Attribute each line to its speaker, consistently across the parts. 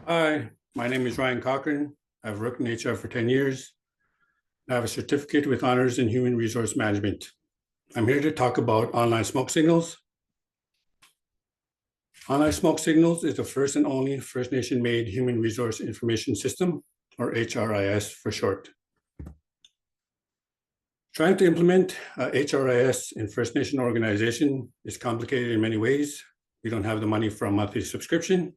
Speaker 1: Hi, my name is Ryan Cochrane. I've worked in HR for 10 years. I have a certificate with honors in human resource management. I'm here to talk about online smoke signals. Online smoke signals is the first and only First Nation made human resource information system, or HRIS for short. Trying to implement HRIS in First Nation organization is complicated in many ways. We don't have the money for a monthly subscription.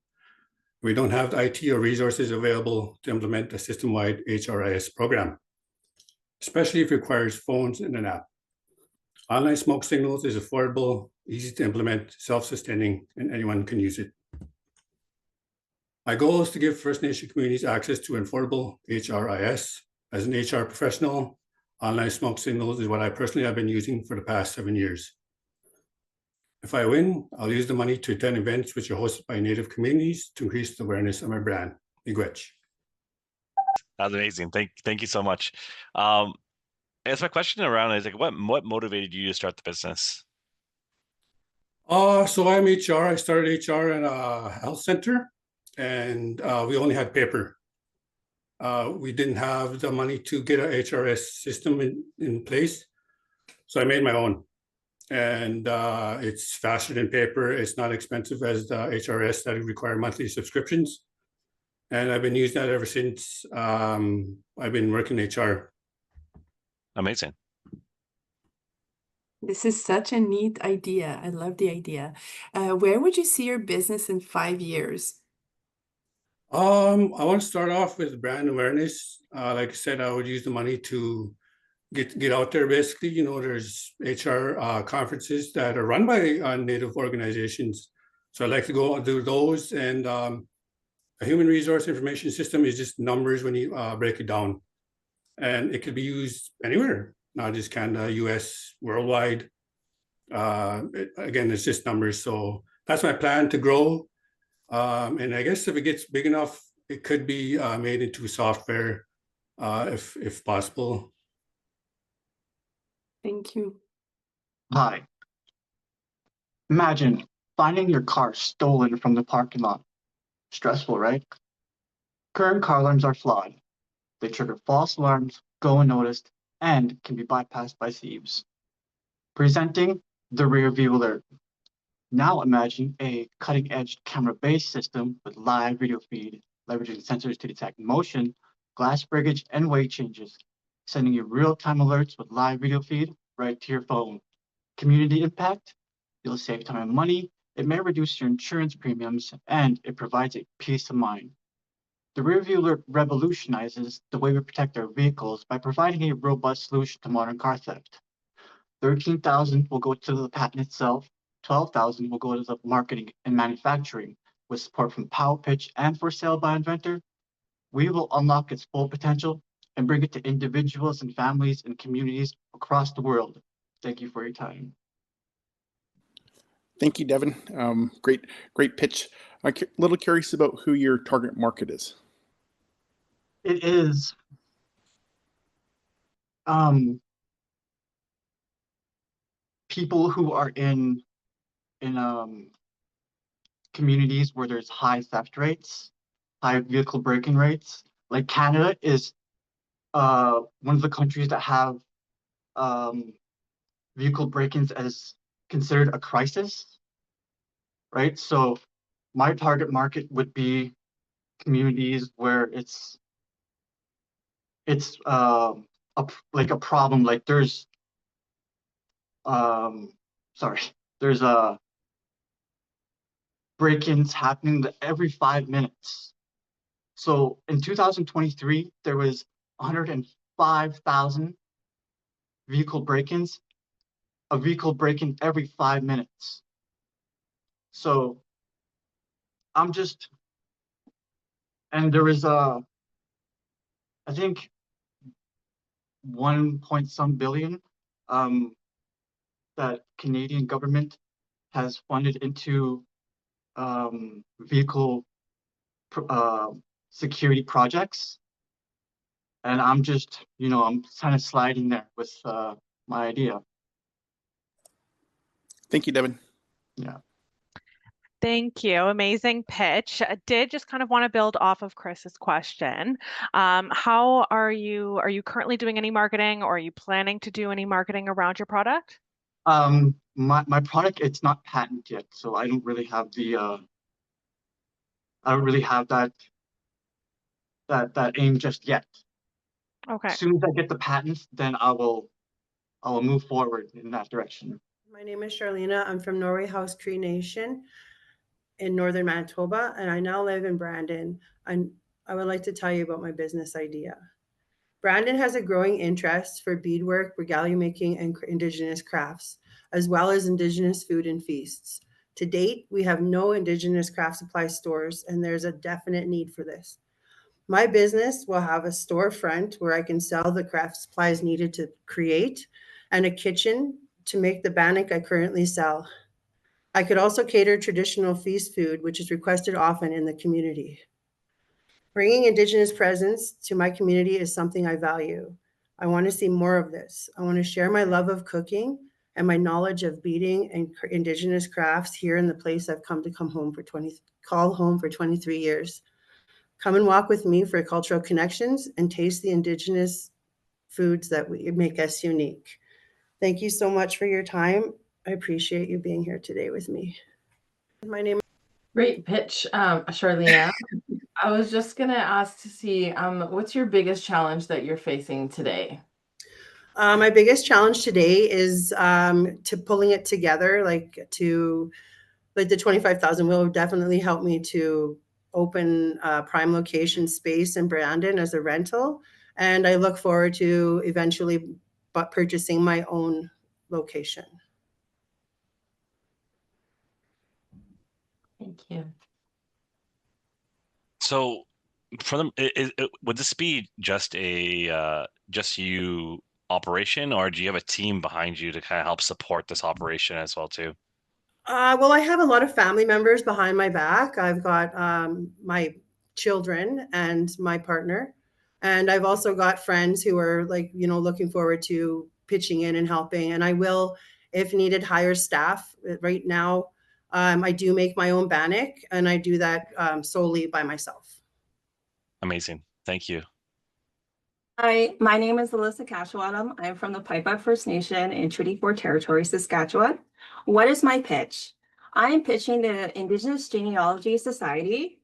Speaker 1: We don't have the IT or resources available to implement a system-wide HRIS program, especially if it requires phones and an app. Online smoke signals is affordable, easy to implement, self-sustaining, and anyone can use it. My goal is to give First Nation communities access to affordable HRIS. As an HR professional, online smoke signals is what I personally have been using for the past 7 years. If I win, I'll use the money to attend events which are hosted by Native communities to increase the awareness of my brand. Miigwech.
Speaker 2: That's amazing. Thank you so much. As my question around is like, what motivated you to start the business?
Speaker 1: So I'm HR. I started HR in a health center, and we only had paper. We didn't have the money to get a HRS system in place, so I made my own. And it's faster than paper. It's not expensive as the HRS that require monthly subscriptions. And I've been using that ever since I've been working HR.
Speaker 2: Amazing.
Speaker 3: This is such a neat idea. I love the idea. Where would you see your business in 5 years?
Speaker 1: I want to start off with brand awareness. Like I said, I would use the money to get out there. Basically, you know, there's HR conferences that are run by Native organizations. So I'd like to go do those. And a human resource information system is just numbers when you break it down. And it could be used anywhere, not just Canada, US, worldwide. Again, it's just numbers. So that's my plan to grow. And I guess if it gets big enough, it could be made into software if possible.
Speaker 3: Thank you.
Speaker 4: Hi. Imagine finding your car stolen from the parking lot. Stressful, right? Current car alarms are flawed. They trigger false alarms, go unnoticed, and can be bypassed by thieves. Presenting the rear view alert. Now imagine a cutting-edge camera-based system with live video feed, leveraging sensors to detect motion, glass breakage, and weight changes, sending you real-time alerts with live video feed right to your phone. Community impact, you'll save time and money, it may reduce your insurance premiums, and it provides a peace of mind. The rear view alert revolutionizes the way we protect our vehicles by providing a robust solution to modern car theft. 13,000 will go to the patent itself, 12,000 will go to the marketing and manufacturing. With support from Power Pitch and For Sale by Inventor, we will unlock its full potential and bring it to individuals and families and communities across the world. Thank you for your time.
Speaker 5: Thank you, Devon. Great pitch. I'm a little curious about who your target market is.
Speaker 4: It is people who are in communities where there's high theft rates, high vehicle break-in rates. Like Canada is one of the countries that have vehicle break-ins as considered a crisis, right? So my target market would be communities where it's like a problem. Like there's break-ins happening every 5 minutes. So in 2023, there was 105,000 vehicle break-ins, a vehicle break-in every 5 minutes. So and there was I think 1 point some billion that Canadian government has funded into vehicle security projects. And I'm just, I'm kind of sliding there with my idea.
Speaker 5: Thank you, Devon.
Speaker 4: Yeah.
Speaker 6: Thank you. Amazing pitch. I did just kind of want to build off of Chris's question. How are you currently doing any marketing, or are you planning to do any marketing around your product?
Speaker 4: My product, it's not patent yet, so I don't really have that aim just yet.
Speaker 6: Okay.
Speaker 4: As soon as I get the patents, then I will move forward in that direction.
Speaker 7: My name is Charlena. I'm from Norway House Cree Nation in northern Manitoba, and I now live in Brandon. I would like to tell you about my business idea. Brandon has a growing interest for beadwork, regalia making, and Indigenous crafts, as well as Indigenous food and feasts. To date, we have no Indigenous craft supply stores, and there's a definite need for this. My business will have a storefront where I can sell the craft supplies needed to create, and a kitchen to make the bannock I currently sell. I could also cater traditional feast food, which is requested often in the community. Bringing Indigenous presence to my community is something I value. I want to see more of this. I want to share my love of cooking and my knowledge of beading and Indigenous crafts here in the place I've call home for 23 years. Come and walk with me for cultural connections and taste the Indigenous foods that make us unique. Thank you so much for your time. I appreciate you being here today with me. My name.
Speaker 8: Great pitch, Charlena. I was just gonna ask to see, what's your biggest challenge that you're facing today?
Speaker 7: My biggest challenge today is to pulling it together, like the 25,000 will definitely help me to open prime location space in Brandon as a rental. And I look forward to eventually purchasing my own location.
Speaker 8: Thank you.
Speaker 2: So for them, would this be just a just you operation, or do you have a team behind you to kind of help support this operation as well too?
Speaker 7: Well, I have a lot of family members behind my back. I've got my children and my partner, and I've also got friends who are looking forward to pitching in and helping. And I will, if needed, hire staff. Right now, I do make my own bannock, and I do that solely by myself.
Speaker 2: Amazing. Thank you.
Speaker 9: Hi, my name is Alyssa Kaiswatum. I'm from the Pipeline First Nation in Treaty 4 Territory, Saskatchewan. What is my pitch? I am pitching the Indigenous Genealogy Society,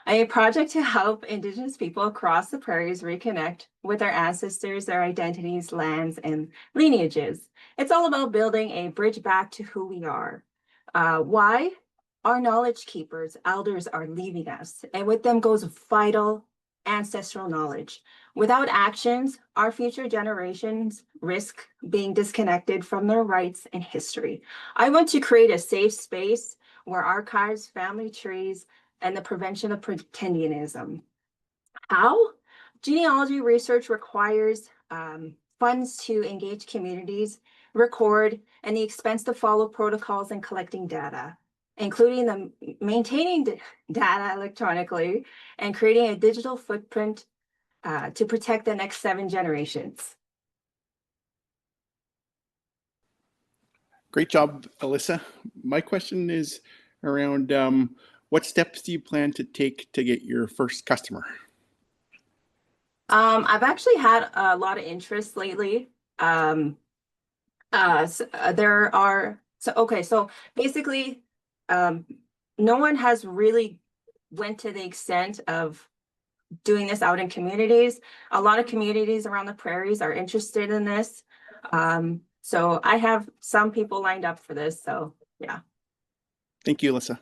Speaker 9: a project to help Indigenous people across the prairies reconnect with their ancestors, their identities, lands, and lineages. It's all about building a bridge back to who we are. Why? Our knowledge keepers, elders, are leaving us, and with them goes vital ancestral knowledge. Without actions, our future generations risk being disconnected from their rights and history. I want to create a safe space where archives, family trees, and the prevention of pretendianism. How? Genealogy research requires funds to engage communities, record, and the expense to follow protocols and collecting data, including maintaining data electronically and creating a digital footprint to protect the next 7 generations.
Speaker 5: Great job, Alyssa. My question is around what steps do you plan to take to get your first customer?
Speaker 9: I've actually had a lot of interest lately. So basically, no one has really went to the extent of doing this out in communities. A lot of communities around the prairies are interested in this. So I have some people lined up for this, so yeah.
Speaker 5: Thank you, Alyssa.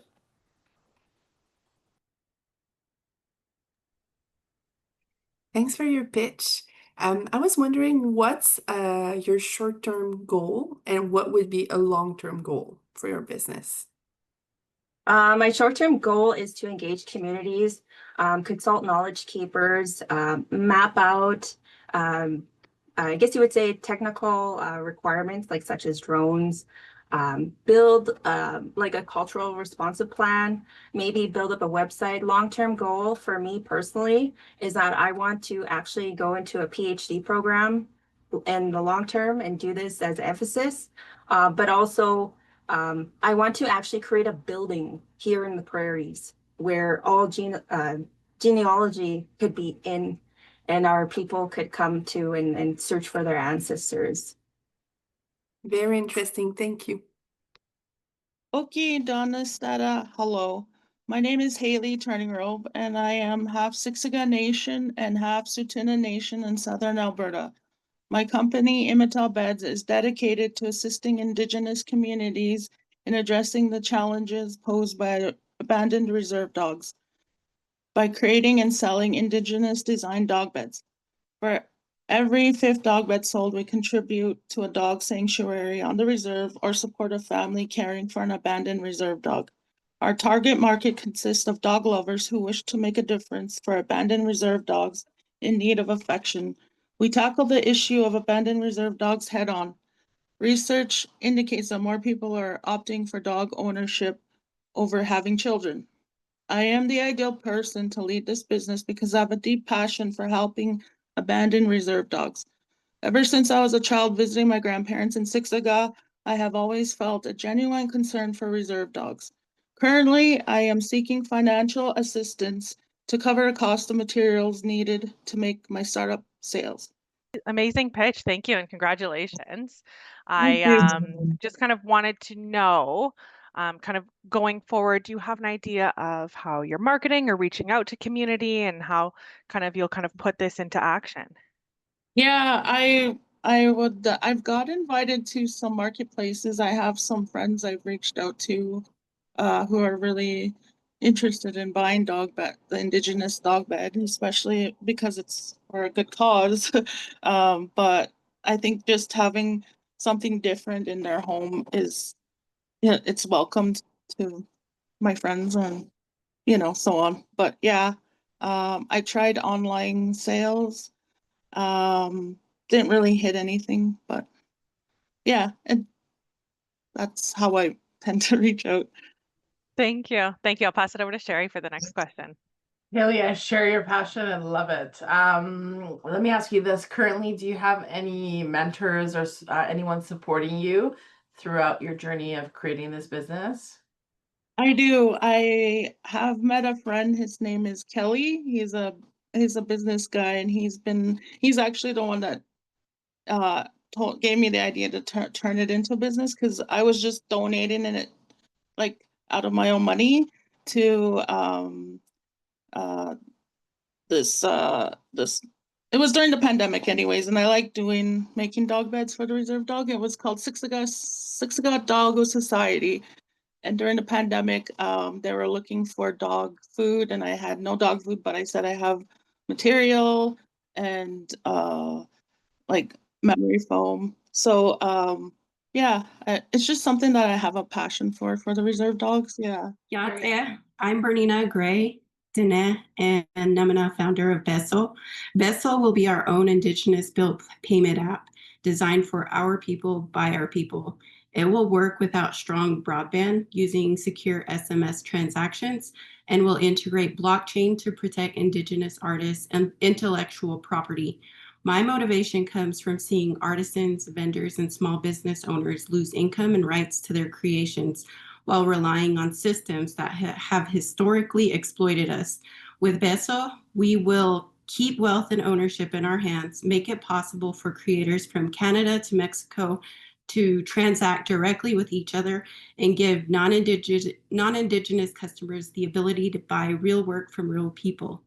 Speaker 3: Thanks for your pitch. I was wondering what's your short-term goal and what would be a long-term goal for your business?
Speaker 9: My short-term goal is to engage communities, consult knowledge keepers, map out, I guess you would say technical requirements such as drones, build like a cultural responsive plan, maybe build up a website. Long-term goal for me personally is that I want to actually go into a PhD program in the long term and do this as emphasis, but also I want to actually create a building here in the prairies where all genealogy could be in, and our people could come to and search for their ancestors.
Speaker 3: Very interesting. Thank you.
Speaker 10: Okay, Donna Stata, hello. My name is Hayley Turning Robe, and I am half Siksika Nation and half Tsuut'ina Nation in southern Alberta. My company, Imital Beds, is dedicated to assisting Indigenous communities in addressing the challenges posed by abandoned reserve dogs by creating and selling Indigenous designed dog beds. For every 5th dog bed sold, we contribute to a dog sanctuary on the reserve or support a family caring for an abandoned reserve dog. Our target market consists of dog lovers who wish to make a difference for abandoned reserve dogs in need of affection. We tackle the issue of abandoned reserve dogs head on. Research indicates that more people are opting for dog ownership over having children. I am the ideal person to lead this business because I have a deep passion for helping abandoned reserve dogs. Ever since I was a child visiting my grandparents in Siksika, I have always felt a genuine concern for reserve dogs. Currently, I am seeking financial assistance to cover the cost of materials needed to make my startup sales.
Speaker 6: Amazing pitch. Thank you and congratulations.
Speaker 10: Thank
Speaker 6: I
Speaker 10: you.
Speaker 6: just kind of wanted to know, kind of going forward, do you have an idea of how you're marketing or reaching out to community and how kind of you'll kind of put this into action?
Speaker 10: Yeah, I've got invited to some marketplaces. I have some friends I've reached out to who are really interested in buying the Indigenous dog bed, especially because it's for a good cause. But I think just having something different in their home is, yeah, it's welcomed to my friends and, so on. But yeah, I tried online sales. Didn't really hit anything, but yeah, and that's how I tend to reach out.
Speaker 6: Thank you. Thank you. I'll pass it over to Sherri for the next question.
Speaker 8: Haley, I share your passion and love it. Let me ask you this. Currently, do you have any mentors or anyone supporting you throughout your journey of creating this business?
Speaker 10: I do. I have met a friend. His name is Kelly. He's a business guy, and he's actually the one that gave me the idea to turn it into a business, because I was just donating it like out of my own money to this it was during the pandemic anyways, and I like making dog beds for the reserve dog. It was called Siksika Doggo Society. And during the pandemic, they were looking for dog food, and I had no dog food, but I said I have material and like memory foam. So yeah, it's just something that I have a passion for the reserve dogs. Yeah.
Speaker 11: Yeah, I'm Bernina Gray, Dene, and Namina, founder of Beso. Beso will be our own Indigenous built payment app designed for our people by our people. It will work without strong broadband using secure SMS transactions and will integrate blockchain to protect Indigenous artists and intellectual property. My motivation comes from seeing artisans, vendors, and small business owners lose income and rights to their creations while relying on systems that have historically exploited us. With Beso, we will keep wealth and ownership in our hands, make it possible for creators from Canada to Mexico to transact directly with each other, and give non-Indigenous customers the ability to buy real work from real people.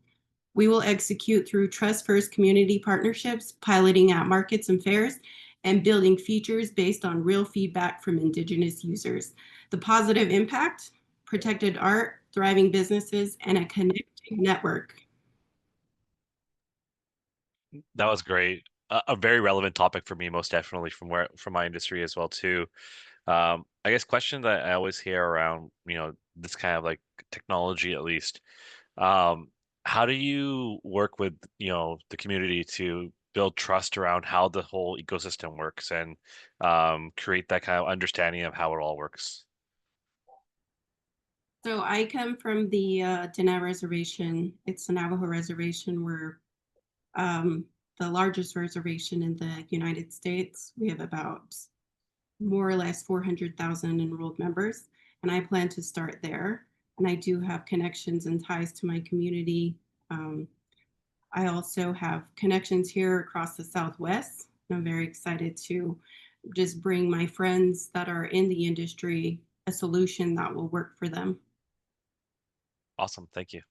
Speaker 11: We will execute through trust-first community partnerships, piloting at markets and fairs, and building features based on real feedback from Indigenous users. The positive impact: protected art, thriving businesses, and a connecting network.
Speaker 2: That was great. A very relevant topic for me, most definitely from my industry as well too. I guess question that I always hear around, this kind of like technology at least. How do you work with, the community to build trust around how the whole ecosystem works and create that kind of understanding of how it all works?
Speaker 11: So I come from the Dene Reservation. It's the Navajo Reservation. We're the largest reservation in the United States. We have about more or less 400,000 enrolled members, and I plan to start there. And I do have connections and ties to my community. I also have connections here across the Southwest. And I'm very excited to just bring my friends that are in the industry a solution that will work for them.
Speaker 2: Awesome. Thank you.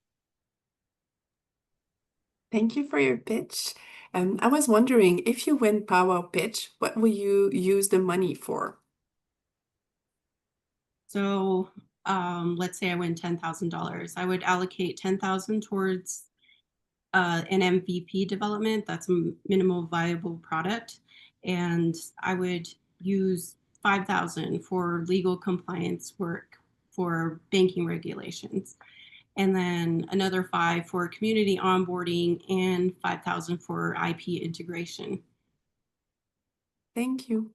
Speaker 3: Thank you for your pitch. I was wondering, if you win Powwow Pitch, what will you use the money for?
Speaker 11: So let's say I win $10,000. I would allocate $10,000 towards an MVP development. That's a minimal viable product. And I would use $5,000 for legal compliance work for banking regulations. And then another $5,000 for community onboarding and $5,000 for IP integration.
Speaker 3: Thank you.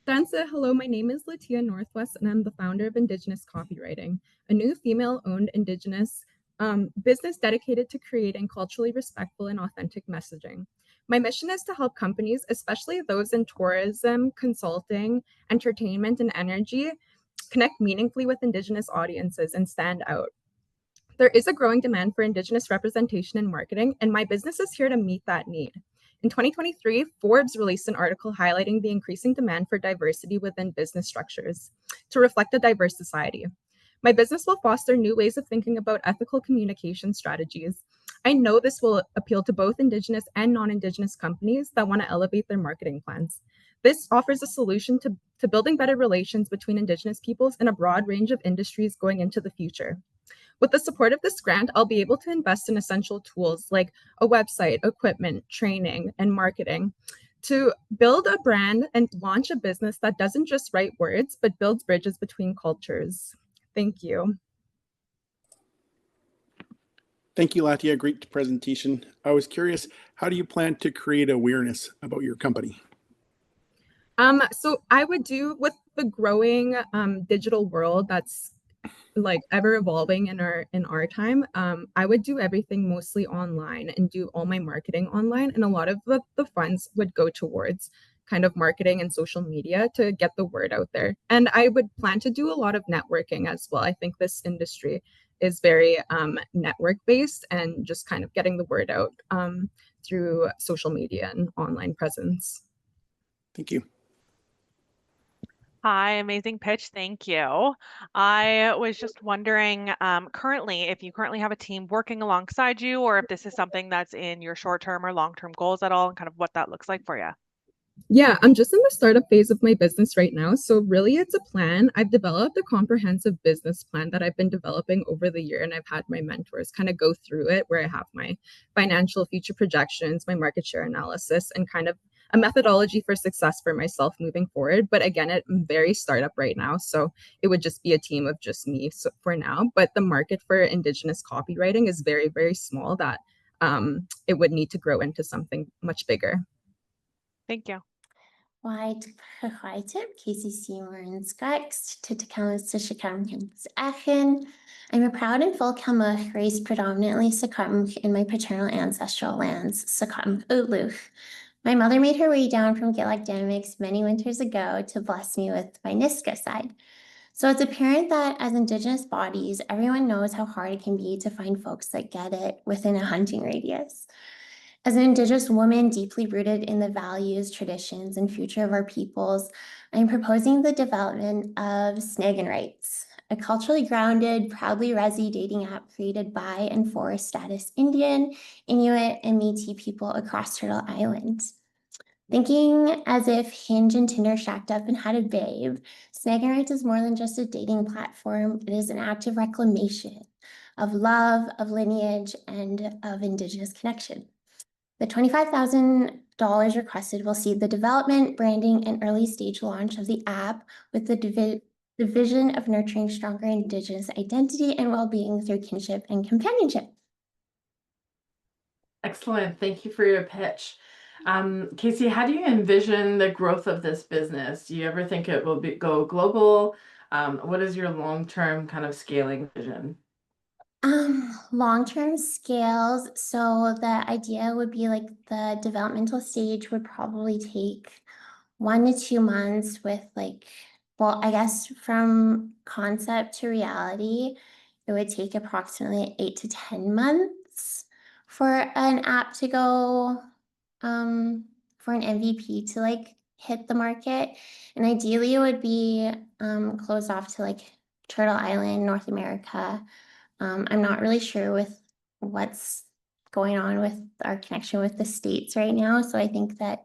Speaker 12: Dansa, hello, my name is Latiya Northwest, and I'm the founder of Indigenous Copywriting, a new female-owned Indigenous business dedicated to creating culturally respectful and authentic messaging. My mission is to help companies, especially those in tourism, consulting, entertainment, and energy, connect meaningfully with Indigenous audiences and stand out. There is a growing demand for Indigenous representation in marketing, and my business is here to meet that need. In 2023, Forbes released an article highlighting the increasing demand for diversity within business structures to reflect a diverse society. My business will foster new ways of thinking about ethical communication strategies. I know this will appeal to both Indigenous and non-Indigenous companies that want to elevate their marketing plans. This offers a solution to building better relations between Indigenous peoples in a broad range of industries going into the future. With the support of this grant, I'll be able to invest in essential tools like a website, equipment, training, and marketing to build a brand and launch a business that doesn't just write words, but builds bridges between cultures. Thank you.
Speaker 5: Thank you, Latiya. Great presentation. I was curious, how do you plan to create awareness about your company?
Speaker 12: So I would do, with the growing digital world that's like ever evolving in our time, I would do everything mostly online and do all my marketing online, and a lot of the funds would go towards kind of marketing and social media to get the word out there. And I would plan to do a lot of networking as well. I think this industry is very network based, and just kind of getting the word out through social media and online presence.
Speaker 5: Thank you.
Speaker 6: Hi, amazing pitch. Thank you. I was just wondering, currently, if you currently have a team working alongside you, or if this is something that's in your short-term or long-term goals at all, and kind of what that looks like for you.
Speaker 12: Yeah, I'm just in the startup phase of my business right now. So really it's a plan. I've developed a comprehensive business plan that I've been developing over the year, and I've had my mentors kind of go through it, where I have my financial future projections, my market share analysis, and kind of a methodology for success for myself moving forward. But again, I'm very startup right now, so it would just be a team of just me for now. But the market for Indigenous copywriting is very, very small, that it would need to grow into something much bigger.
Speaker 6: Thank you.
Speaker 13: White Kacey Seymour and Skux to Aachen. I'm a proud and full Kalmuck, raised predominantly Secotmuk in my paternal ancestral lands, Secotmuk Utluch. My mother made her way down from Gaelic dynamics many winters ago to bless me with my Niska side. So it's apparent that as Indigenous bodies, everyone knows how hard it can be to find folks that get it within a hunting radius. As an Indigenous woman deeply rooted in the values, traditions, and future of our peoples, I'm proposing the development of Snaggin' Rights, a culturally grounded, proudly Resi dating app created by and for status Indian, Inuit, and Métis people across Turtle Island. Thinking as if Hinge and Tinder shacked up and had a babe, Snaggin' Rights is more than just a dating platform. It is an active reclamation of love, of lineage, and of Indigenous connection. The $25,000 requested will see the development, branding, and early stage launch of the app, with the vision of nurturing stronger Indigenous identity and well-being through kinship and companionship.
Speaker 8: Excellent. Thank you for your pitch. Kacey, how do you envision the growth of this business? Do you ever think it will go global? What is your long-term kind of scaling vision?
Speaker 13: Long-term scales. So the idea would be like the developmental stage would probably take 1 to 2 months with like, well, I guess from concept to reality, it would take approximately 8 to 10 months for an app to go, for an MVP to like hit the market. And ideally it would be closed off to like Turtle Island, North America. I'm not really sure with what's going on with our connection with the States right now. So I think that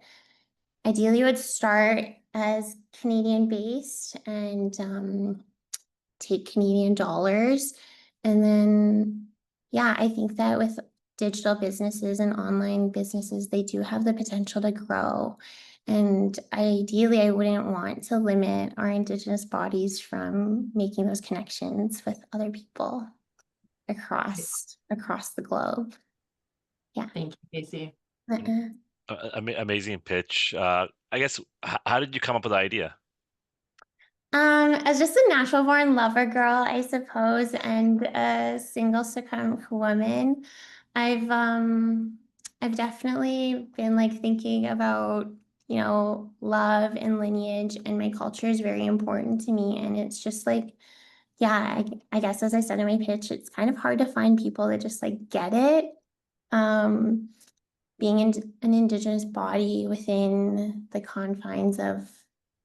Speaker 13: ideally it would start as Canadian based and take Canadian dollars. And then, yeah, I think that with digital businesses and online businesses, they do have the potential to grow. And ideally, I wouldn't want to limit our Indigenous bodies from making those connections with other people across the globe. Yeah.
Speaker 8: Thank you, Kacey.
Speaker 2: Amazing pitch. I guess, how did you come up with the idea?
Speaker 13: As just a natural born lover girl, I suppose, and a single Secotemic woman, I've definitely been like thinking about, you know, love and lineage, and my culture is very important to me. And it's just like, yeah, I guess as I said in my pitch, it's kind of hard to find people that just like get it. Being in an Indigenous body within the confines of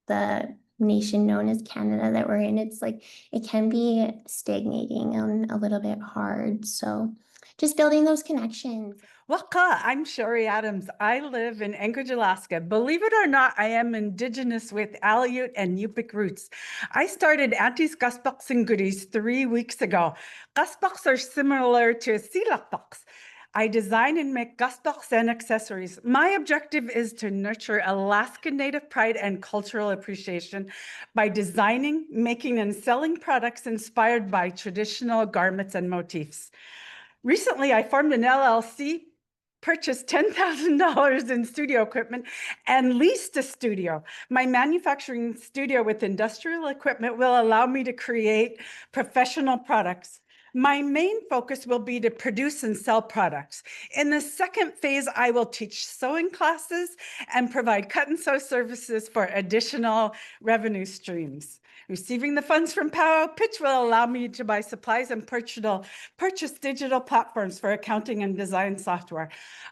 Speaker 13: the nation known as Canada that we're in, it's like it can be stagnating and a little bit hard. So just building those connections.
Speaker 14: Waka, I'm Sherri Adams. I live in Anchorage, Alaska. Believe it or not, I am Indigenous with Aleut and Yupik roots. I started Auntie's Gasbox and Goodies 3 weeks ago. Gasbox are similar to silakbox. I design and make gasbox and accessories. My objective is to nurture Alaska Native pride and cultural appreciation by designing, making, and selling products inspired by traditional garments and motifs. Recently, I formed an LLC, purchased $10,000 in studio equipment, and leased a studio. My manufacturing studio with industrial equipment will allow me to create professional products. My main focus will be to produce and sell products. In the second phase, I will teach sewing classes and provide cut and sew services for additional revenue streams. Receiving the funds from Powwow Pitch will allow me to buy supplies and purchase digital platforms for accounting and design software.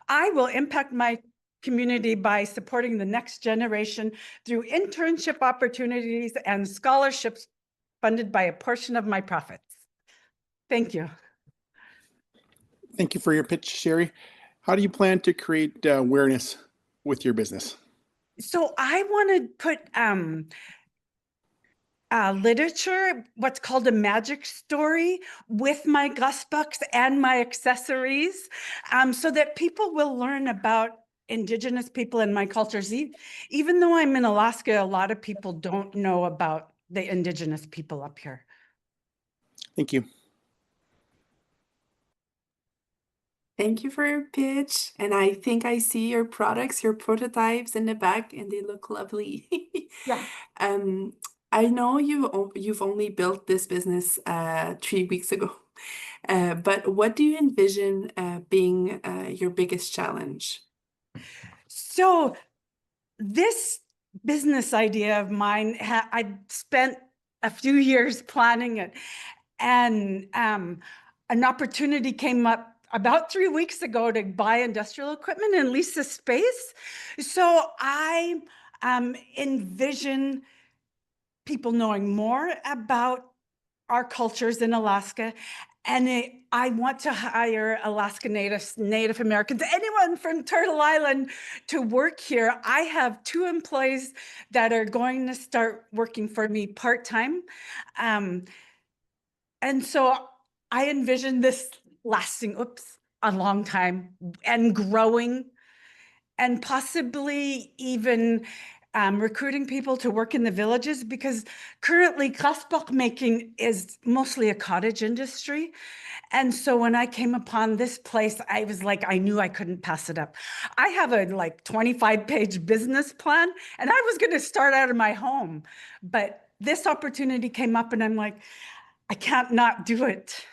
Speaker 14: I will impact my community by supporting the next generation through internship opportunities and scholarships funded by a portion of my profits. Thank you.
Speaker 5: Thank you for your pitch, Sherri. How do you plan to create awareness with your business?
Speaker 14: So I want to put literature, what's called a magic story, with my Gasbox and my accessories, so that people will learn about Indigenous people and my cultures. Even though I'm in Alaska, a lot of people don't know about the Indigenous people up here.
Speaker 5: Thank you.
Speaker 3: Thank you for your pitch. And I think I see your products, your prototypes in the back, and they look lovely.
Speaker 14: Yeah.
Speaker 3: I know you've only built this business 3 weeks ago, but what do you envision being your biggest challenge?
Speaker 14: So this business idea of mine, I spent a few years planning it, and an opportunity came up about 3 weeks ago to buy industrial equipment and lease a space. So I envision people knowing more about our cultures in Alaska. And I want to hire Alaska Natives, Native Americans, anyone from Turtle Island to work here. I have 2 employees that are going to start working for me part-time. And so I envision this lasting, a long time and growing, and possibly even recruiting people to work in the villages, because currently Gasbox making is mostly a cottage industry. And so when I came upon this place, I was like, I knew I couldn't pass it up. I have a 25-page business plan, and I was going to start out of my home, but this opportunity came up and I'm like, I can't not do it.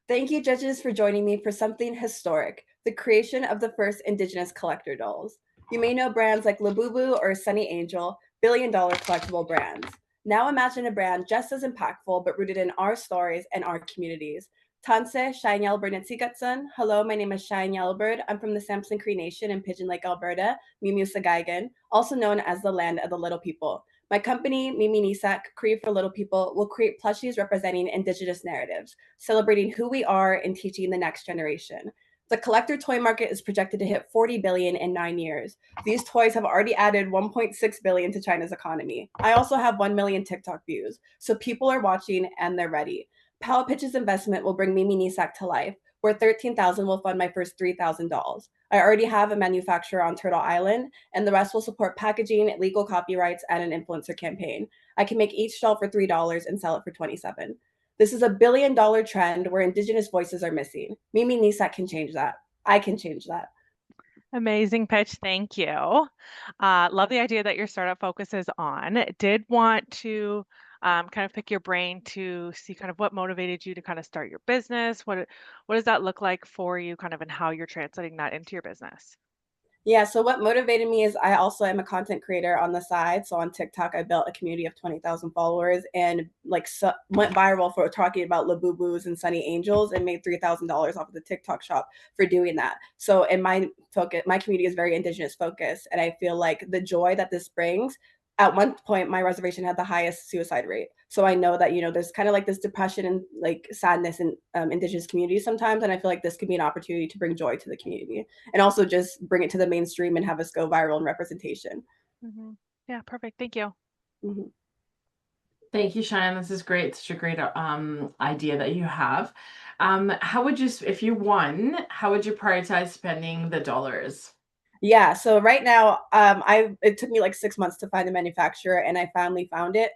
Speaker 15: Thank you, judges, for joining me for something historic, the creation of the first Indigenous collector dolls. You may know brands like Labubu or Sunny Angel, billion-dollar collectible brands. Now imagine a brand just as impactful, but rooted in our stories and our communities. Tanse, Shyanne Yellowbird, and Sigatsun. Hello, my name is Shyanne Yellowbird. I'm from the Sampson Cree Nation in Pigeon Lake, Alberta, Mimisagaigan, also known as the land of the little people. My company, Mimi Nisak, Cree for Little People, will create plushies representing Indigenous narratives, celebrating who we are and teaching the next generation. The collector toy market is projected to hit 40 billion in 9 years. These toys have already added 1.6 billion to China's economy. I also have 1 million TikTok views, so people are watching and they're ready. Power Pitch's investment will bring Mimi Nisak to life, where 13,000 will fund my first 3,000 dolls. I already have a manufacturer on Turtle Island, and the rest will support packaging, legal copyrights, and an influencer campaign. I can make each doll for $3 and sell it for $27. This is a billion-dollar trend where Indigenous voices are missing. Mimi Nisak can change that. I can change that.
Speaker 6: Amazing pitch. Thank you. Love the idea that your startup focuses on. Did want to kind of pick your brain to see kind of what motivated you to kind of start your business. What does that look like for you, kind of, and how you're translating that into your business?
Speaker 15: Yeah, so what motivated me is I also am a content creator on the side. So on TikTok, I built a community of 20,000 followers and went viral for talking about Labubus and Sunny Angels and made $3,000 off of the TikTok shop for doing that. So in my community is very Indigenous focused, and I feel like the joy that this brings. At one point, my reservation had the highest suicide rate. So I know that, there's kind of like this depression and like sadness in Indigenous communities sometimes. And I feel like this could be an opportunity to bring joy to the community and also just bring it to the mainstream and have us go viral in representation.
Speaker 6: Mm-hmm. Yeah, perfect. Thank you.
Speaker 15: Mm-hmm.
Speaker 8: Thank you, Shyanne. This is great. Such a great idea that you have. How would you, if you won, how would you prioritize spending the dollars?
Speaker 15: Yeah, so right now, it took me like 6 months to find a manufacturer, and I finally found it.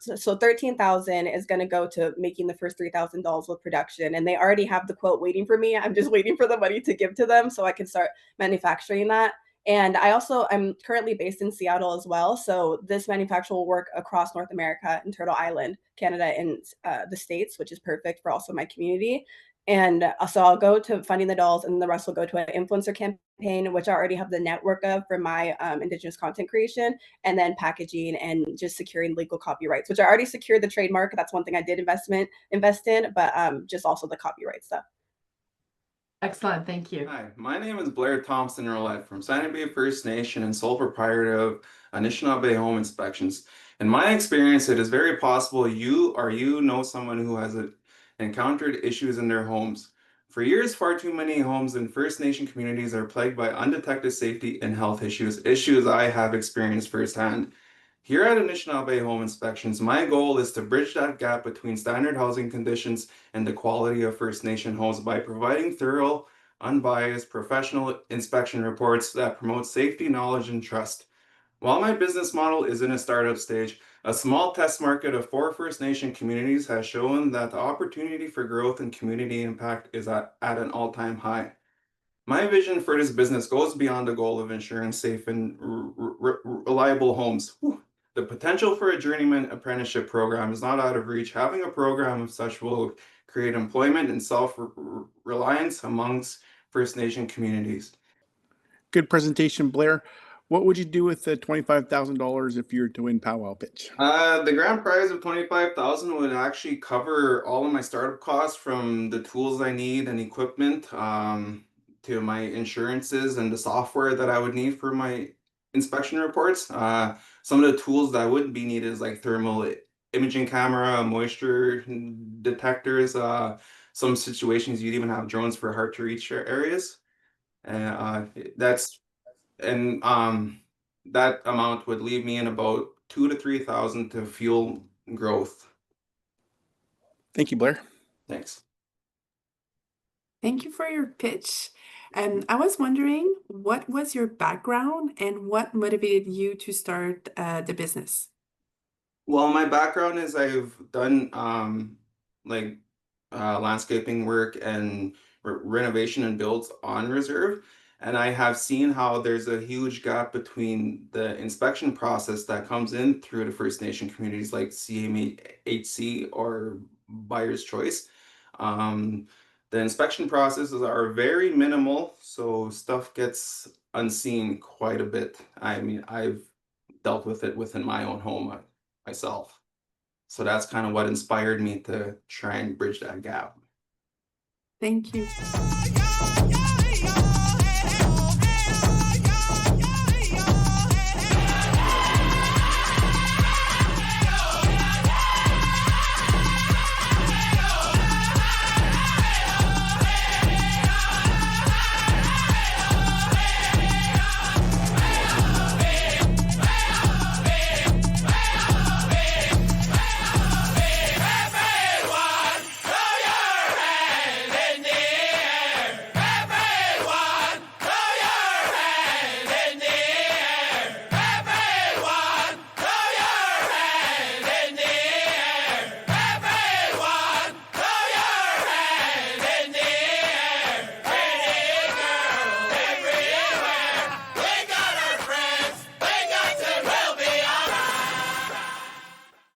Speaker 15: So 13,000 is going to go to making the first 3,000 dolls with production, and they already have the quote waiting for me. I'm just waiting for the money to give to them so I can start manufacturing that. And I'm currently based in Seattle as well. So this manufacturer will work across North America and Turtle Island, Canada, and the States, which is perfect for also my community. And so I'll go to funding the dolls, and the rest will go to an influencer campaign, which I already have the network of for my Indigenous content creation, and then packaging and just securing legal copyrights, which I already secured the trademark. That's one thing I did invest in, but just also the copyright stuff.
Speaker 8: Excellent. Thank you.
Speaker 16: Hi, my name is Blair Thompson-Roulette from Santa Fe First Nation and sole proprietor of Anishinaabe Home Inspections. In my experience, it is very possible you know someone who has encountered issues in their homes. For years, far too many homes in First Nation communities are plagued by undetected safety and health issues I have experienced firsthand. Here at Anishinaabe Home Inspections, my goal is to bridge that gap between standard housing conditions and the quality of First Nation homes by providing thorough, unbiased, professional inspection reports that promote safety, knowledge, and trust. While my business model is in a startup stage, a small test market of 4 First Nation communities has shown that the opportunity for growth and community impact is at an all-time high. My vision for this business goes beyond the goal of ensuring safe and reliable homes. The potential for a journeyman apprenticeship program is not out of reach. Having a program of such will create employment and self-reliance amongst First Nation communities.
Speaker 5: Good presentation, Blair. What would you do with the $25,000 if you were to win Powwow Pitch?
Speaker 16: The grand prize of $25,000 would actually cover all of my startup costs, from the tools I need and equipment to my insurances and the software that I would need for my inspection reports. Some of the tools that would be needed is like thermal imaging camera, moisture detectors. Some situations you'd even have drones for hard to reach areas. That amount would leave me in about $2,000 to $3,000 to fuel growth.
Speaker 5: Thank you, Blair.
Speaker 16: Thanks.
Speaker 3: Thank you for your pitch. And I was wondering, what was your background and what motivated you to start the business?
Speaker 16: Well, my background is I've done landscaping work and renovation and builds on reserve. And I have seen how there's a huge gap between the inspection process that comes in through the First Nation communities like CMHC or Buyer's Choice. The inspection processes are very minimal, so stuff gets unseen quite a bit. I mean, I've dealt with it within my own home myself. So that's kind of what inspired me to try and bridge that gap.
Speaker 3: Thank you.